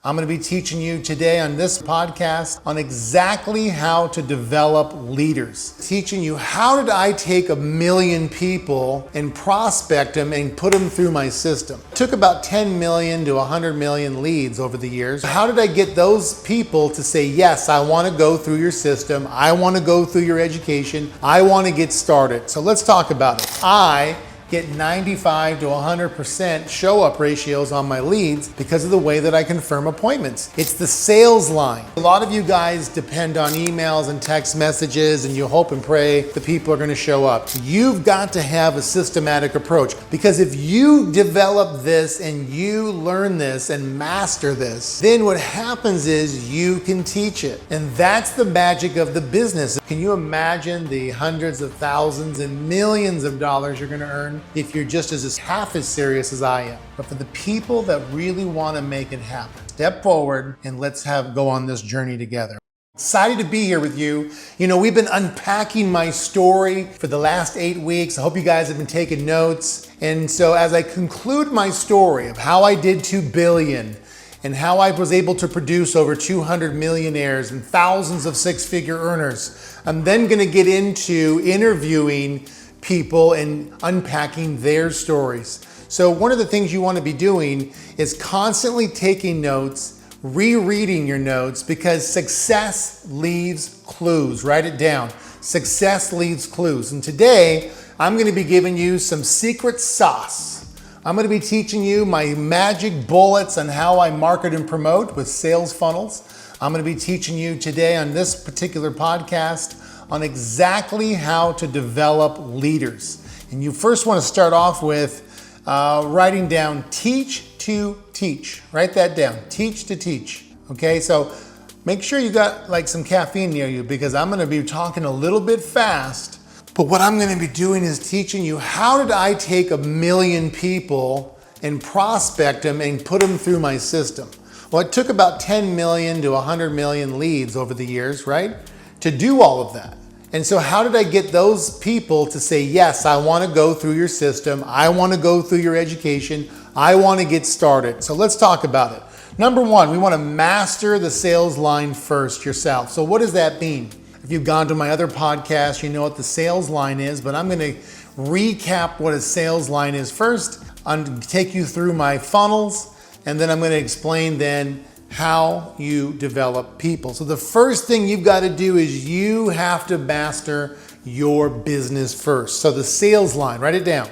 I'm going to be teaching you today on this podcast on exactly how to develop leaders. Teaching you how did I take 1 million people and prospect them and put them through my system. It took about 10 million to 100 million leads over the years. How did I get those people to say, yes, I want to go through your system. I want to go through your education. I want to get started. So let's talk about it. I get 95 to 100% show up ratios on my leads because of the way that I confirm appointments. It's the sales line. A lot of you guys depend on emails and text messages and you hope and pray the people are going to show up. You've got to have a systematic approach, because if you develop this and you learn this and master this, then what happens is you can teach it. And that's the magic of the business. Can you imagine the hundreds of thousands and millions of dollars you're going to earn if you're just half as serious as I am? But for the people that really want to make it happen, step forward and let's go on this journey together. Excited to be here with you. You know, we've been unpacking my story for the last 8 weeks. I hope you guys have been taking notes. And so as I conclude my story of how I did 2 billion and how I was able to produce over 200 millionaires and thousands of six-figure earners, I'm then going to get into interviewing people and unpacking their stories. So one of the things you want to be doing is constantly taking notes, rereading your notes, because success leaves clues. Write it down. Success leaves clues. And today, I'm going to be giving you some secret sauce. I'm going to be teaching you my magic bullets on how I market and promote with sales funnels. I'm going to be teaching you today on this particular podcast on exactly how to develop leaders. And you first want to start off with writing down teach to teach. Write that down, teach to teach. Okay, so make sure you got like some caffeine near you, because I'm going to be talking a little bit fast. But what I'm going to be doing is teaching you how did I take 1 million people and prospect them and put them through my system. Well, it took about 10 million to 100 million leads over the years, right, to do all of that. And so how did I get those people to say, yes, I want to go through your system. I want to go through your education. I want to get started. So let's talk about it. Number one, we want to master the sales line first yourself. So what does that mean? If you've gone to my other podcast, you know what the sales line is, but I'm going to recap what a sales line is first. I'm going to take you through my funnels, and then I'm going to explain then how you develop people. So the first thing you've got to do is you have to master your business first. So the sales line, write it down.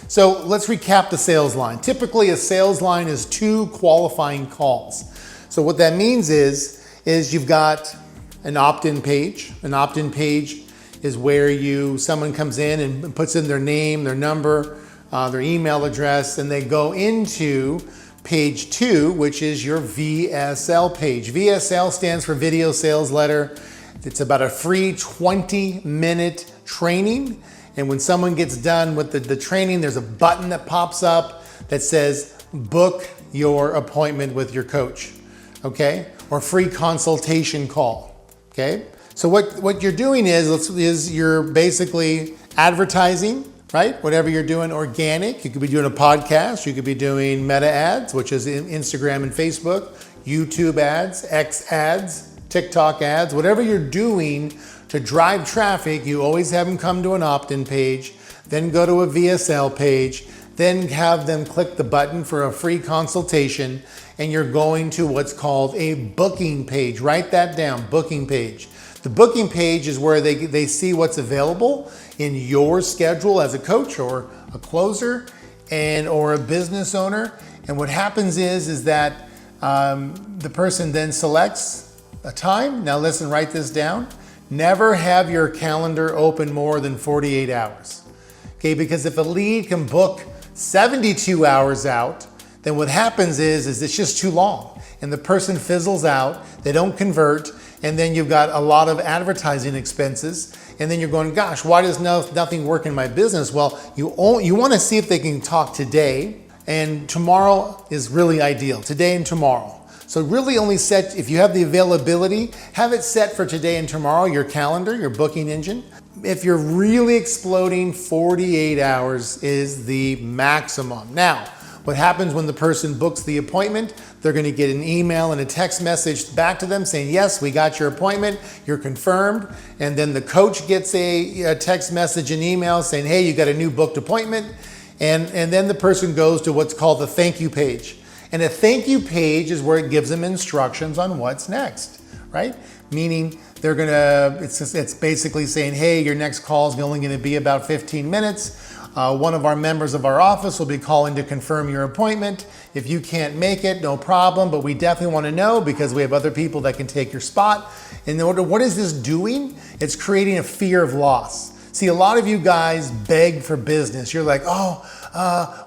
So let's recap the sales line. Typically a sales line is 2 qualifying calls. So what that means is you've got an opt-in page. An opt-in page is where someone comes in and puts in their name, their number, their email address, and they go into page 2, which is your VSL page. VSL stands for Video Sales Letter. It's about a free 20-minute training. And when someone gets done with the training, there's a button that pops up that says, book your appointment with your coach, okay? Or free consultation call, okay? So what you're doing is you're basically advertising, right? Whatever you're doing organic. You could be doing a podcast. You could be doing meta ads, which is Instagram and Facebook, YouTube ads, X ads, TikTok ads, whatever you're doing to drive traffic. You always have them come to an opt-in page, then go to a VSL page, then have them click the button for a free consultation, and you're going to what's called a booking page. Write that down, booking page. The booking page is where they see what's available in your schedule as a coach or a closer or a business owner. And what happens is that the person then selects a time. Now listen, write this down. Never have your calendar open more than 48 hours. Okay, because if a lead can book 72 hours out, then what happens is it's just too long. And the person fizzles out, they don't convert, and then you've got a lot of advertising expenses, and then you're going, gosh, why does nothing work in my business? Well, you want to see if they can talk today, and tomorrow is really ideal, today and tomorrow. So really only set, if you have the availability, have it set for today and tomorrow, your calendar, your booking engine. If you're really exploding, 48 hours is the maximum. Now, What happens when the person books the appointment? They're going to get an email and a text message back to them saying, yes, we got your appointment, you're confirmed. And then the coach gets a text message and email saying, hey, you got a new booked appointment. And then the person goes to what's called the thank you page. And a thank you page is where it gives them instructions on what's next, right? Meaning they're gonna, it's basically saying, hey, your next call is only gonna be about 15 minutes. One of our members of our office will be calling to confirm your appointment. If you can't make it, no problem, but we definitely want to know because we have other people that can take your spot. And what is this doing? It's creating a fear of loss. See, a lot of you guys beg for business. You're like,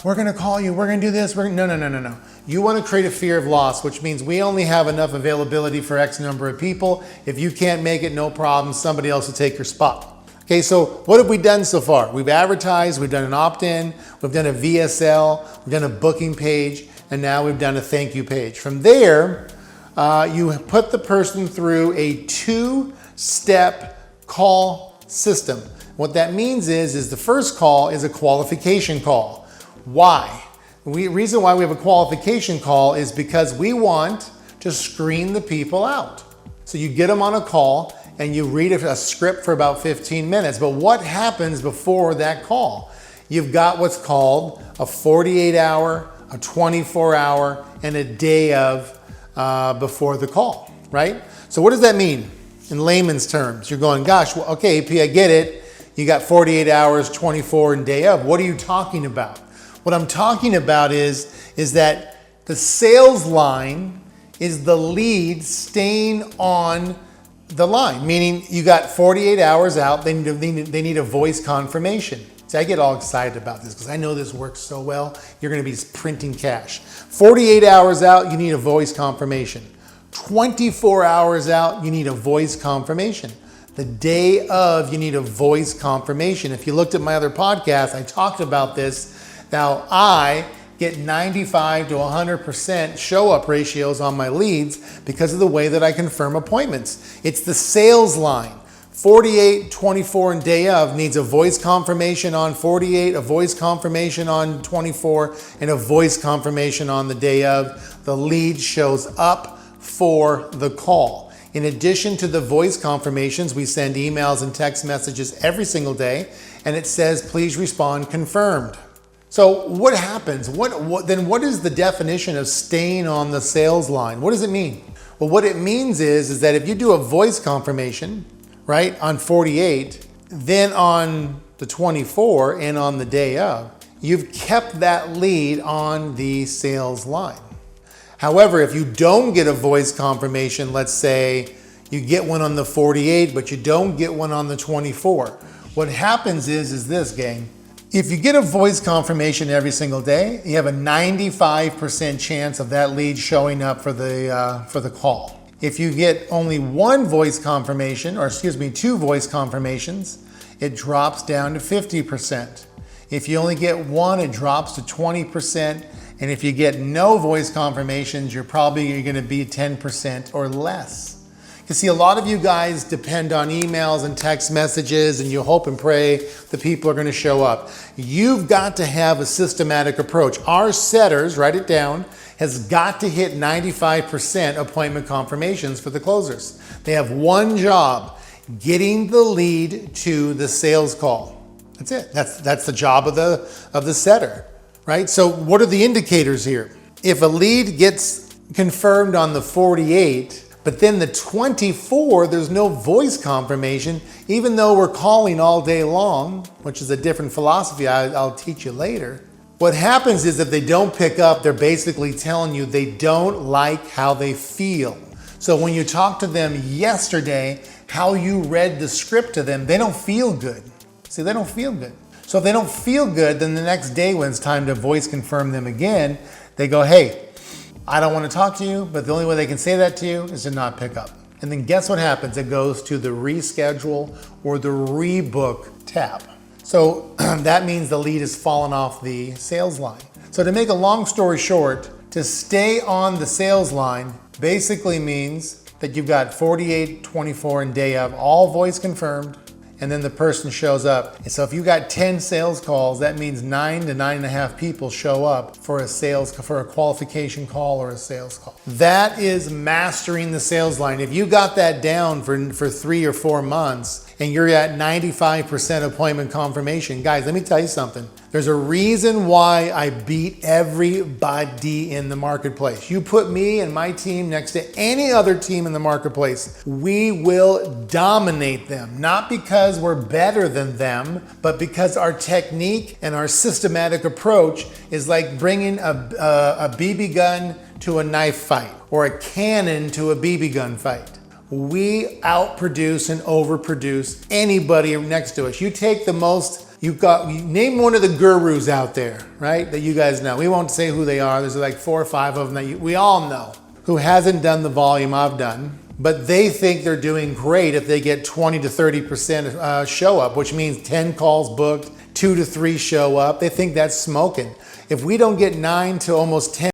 we're going to call you. We're going to do this. No. You want to create a fear of loss, which means we only have enough availability for X number of people. If you can't make it, no problem. Somebody else will take your spot. Okay, so what have we done so far? We've advertised, we've done an opt-in, we've done a VSL, we've done a booking page, and now we've done a thank you page. From there, you put the person through a 2-step call system. What that means is the first call is a qualification call. Why? The reason why we have a qualification call is because we want to screen the people out. So you get them on a call, and you read a script for about 15 minutes. But what happens before that call? You've got what's called a 48-hour, a 24-hour, and a day of before the call, right? So what does that mean in layman's terms? You're going, gosh, well, okay, AP, I get it. You got 48 hours, 24, and day of. What are you talking about? What I'm talking about is that the sales line is the lead staying on the line, meaning you got 48 hours out, they need a voice confirmation. See, I get all excited about this because I know this works so well. You're going to be printing cash. 48 hours out, you need a voice confirmation. 24 hours out, you need a voice confirmation. The day of, you need a voice confirmation. If you looked at my other podcast, I talked about this. Now, I get 95 to 100% show-up ratios on my leads because of the way that I confirm appointments. It's the sales line. 48, 24, and day of needs a voice confirmation on 48, a voice confirmation on 24, and a voice confirmation on the day of. The lead shows up for the call. In addition to the voice confirmations, we send emails and text messages every single day, and it says, please respond confirmed. So what happens? What is the definition of staying on the sales line? What does it mean? Well, what it means is that if you do a voice confirmation, right, on 48, then on the 24 and on the day of, you've kept that lead on the sales line. However, if you don't get a voice confirmation, let's say you get one on the 48, but you don't get one on the 24. What happens is this, gang. If you get a voice confirmation every single day, you have a 95% chance of that lead showing up for the call. If you get only one voice confirmation, two voice confirmations, it drops down to 50%. If you only get one, it drops to 20%. And if you get no voice confirmations, you're probably going to be 10% or less. You see, a lot of you guys depend on emails and text messages, and you hope and pray the people are going to show up. You've got to have a systematic approach. Our setters, write it down, has got to hit 95% appointment confirmations for the closers. They have one job, getting the lead to the sales call. That's it. That's the job of the setter, right? So what are the indicators here? If a lead gets confirmed on the 48, but then the 24, there's no voice confirmation, even though we're calling all day long, which is a different philosophy I'll teach you later. What happens is if they don't pick up, they're basically telling you they don't like how they feel. So when you talk to them yesterday, how you read the script to them, they don't feel good. See, they don't feel good. So if they don't feel good, then the next day when it's time to voice confirm them again, they go, hey, I don't want to talk to you, but the only way they can say that to you is to not pick up. And then guess what happens? It goes to the reschedule or the rebook tab. So that means the lead has fallen off the sales line. So to make a long story short, to stay on the sales line basically means that you've got 48, 24, and day of all voice confirmed, and then the person shows up. And so if you got 10 sales calls, that means 9 to 9.5 people show up for a qualification call or a sales call. That is mastering the sales line. If you got that down for 3 or 4 months and you're at 95% appointment confirmation, guys, let me tell you something. There's a reason why I beat everybody in the marketplace. You put me and my team next to any other team in the marketplace, we will dominate them. Not because we're better than them, but because our technique and our systematic approach is like bringing a BB gun to a knife fight or a cannon to a BB gun fight. We outproduce and overproduce anybody next to us. You take the most, you name one of the gurus out there, right? That you guys know. We won't say who they are. There's like 4 or 5 of them that we all know who hasn't done the volume I've done, but they think they're doing great if they get 20 to 30% show up, which means 10 calls booked, 2 to 3 show up. They think that's smoking. If we don't get 9 to almost 10